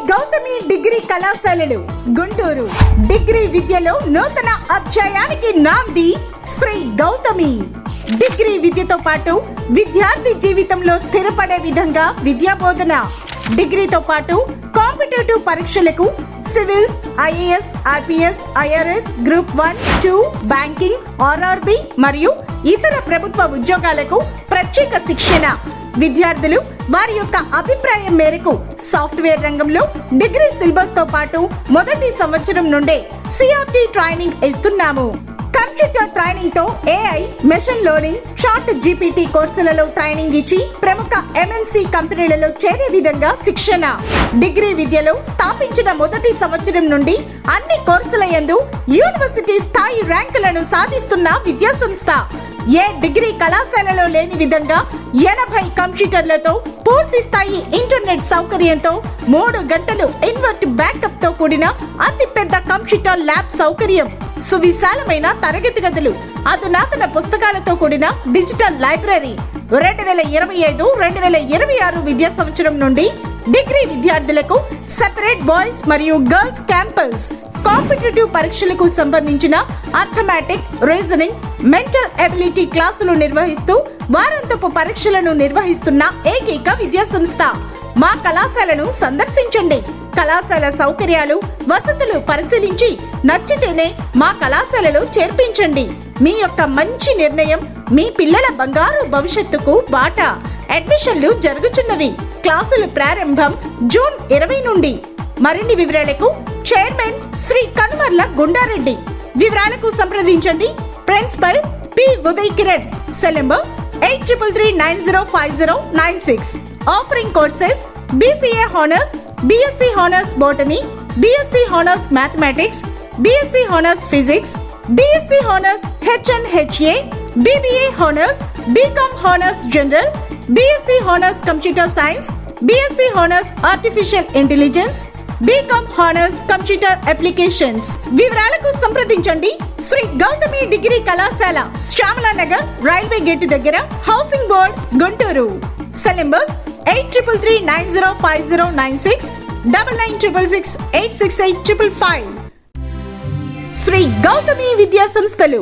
Gautami degree కళాశాలలు Guntur. Degree విద్యలో నూతన అధ్యాయానికి నాంది శ్రీ గౌతమి. డిగ్రీ విద్యతో పాటు విద్యార్థి జీవితంలో స్థిరపడే విధంగా విద్యా బోధన. డిగ్రీతో పాటు కాంపిటేటివ్ పరీక్షలకు civils, IAS, IPS, IRS, group 1, 2, banking, RRB మరియు ఇతర ప్రభుత్వ ఉద్యోగాలకు ప్రత్యేక శిక్షణ. విద్యార్థులు వారి యొక్క అభిప్రాయం మేరకు సాఫ్ట్వేర్ రంగంలో డిగ్రీ సిలబస్ తో పాటు మొదటి సంవత్సరం నుండే సిఆర్టీ ట్రైనింగ్ ఇస్తున్నాము. కంప్యూటర్ ట్రైనింగ్ తో AI, machine learning, chat GPT కోర్సులలో ట్రైనింగ్ ఇచ్చి ప్రముఖ ఎంఎన్సి కంపెనీలలో చేరే విధంగా శిక్షణ. డిగ్రీ విద్యలో స్థాపించిన మొదటి సంవత్సరం నుండి అన్ని కోర్సుల యందు యూనివర్సిటీ స్థాయి ర్యాంకులను సాధిస్తున్న విద్యా సంస్థ. ఏ డిగ్రీ కళాశాలలో లేని విధంగా 80 కంప్యూటర్లతో పూర్తి స్థాయి ఇంటర్నెట్ సౌకర్యంతో 3 గంటలు ఇన్వర్ట్ బ్యాకప్ తో కూడిన అతి పెద్ద కంప్యూటర్ ల్యాబ్ సౌకర్యం, సువిశాలమైన తరగతి గదులు, అధునాతన పుస్తకాలతో కూడిన డిజిటల్ లైబ్రరీ. 2025-2026 విద్యా సంవత్సరం నుండి డిగ్రీ విద్యార్థులకు సెపరేట్ బాయ్స్ మరియు గర్ల్స్ క్యాంపస్. కాంపిటేటివ్ పరీక్షలకు సంబంధించిన అర్థమెటిక్, రీజనింగ్, మెంటల్ ఎబిలిటీ క్లాసులు నిర్వహిస్తూ వారాంతపు పరీక్షలను నిర్వహిస్తున్న ఏకైక విద్యా సంస్థ. మా కళాశాలను సందర్శించండి. కళాశాల సౌకర్యాలు, వసతులు పరిశీలించి నచ్చితేనే మా కళాశాలలో చేర్పించండి. మీ యొక్క మంచి నిర్ణయం మీ పిల్లల బంగారు భవిష్యత్తుకు బాట. అడ్మిషన్లు జరుగుతున్నవి. క్లాసులు ప్రారంభం జూన్ 20 నుండి. మరిన్ని వివరాలకు చైర్మన్ శ్రీ కనుమర్ల గుండారెడ్డి. వివరాలకు సంప్రదించండి principal P Uday Kiran. Cell number 8339050996. Offering courses BCA Honors, BSc Honors Botany, BSc Honors Mathematics, BSc Honors Physics, BSc Honors HNHA, BBA Honors, BCom Honors General, BSc Honors Computer Science, BSc Honors Artificial Intelligence, BCom Honors Computer Applications. వివరాలకు సంప్రదించండి Shri Gautami degree కళాశాల, Shyamala Nagar, railway gate దగ్గర, housing board, Guntur. Cell numbers 8339050996, 9966686855. Sri Gautami విద్యా సంస్థలు.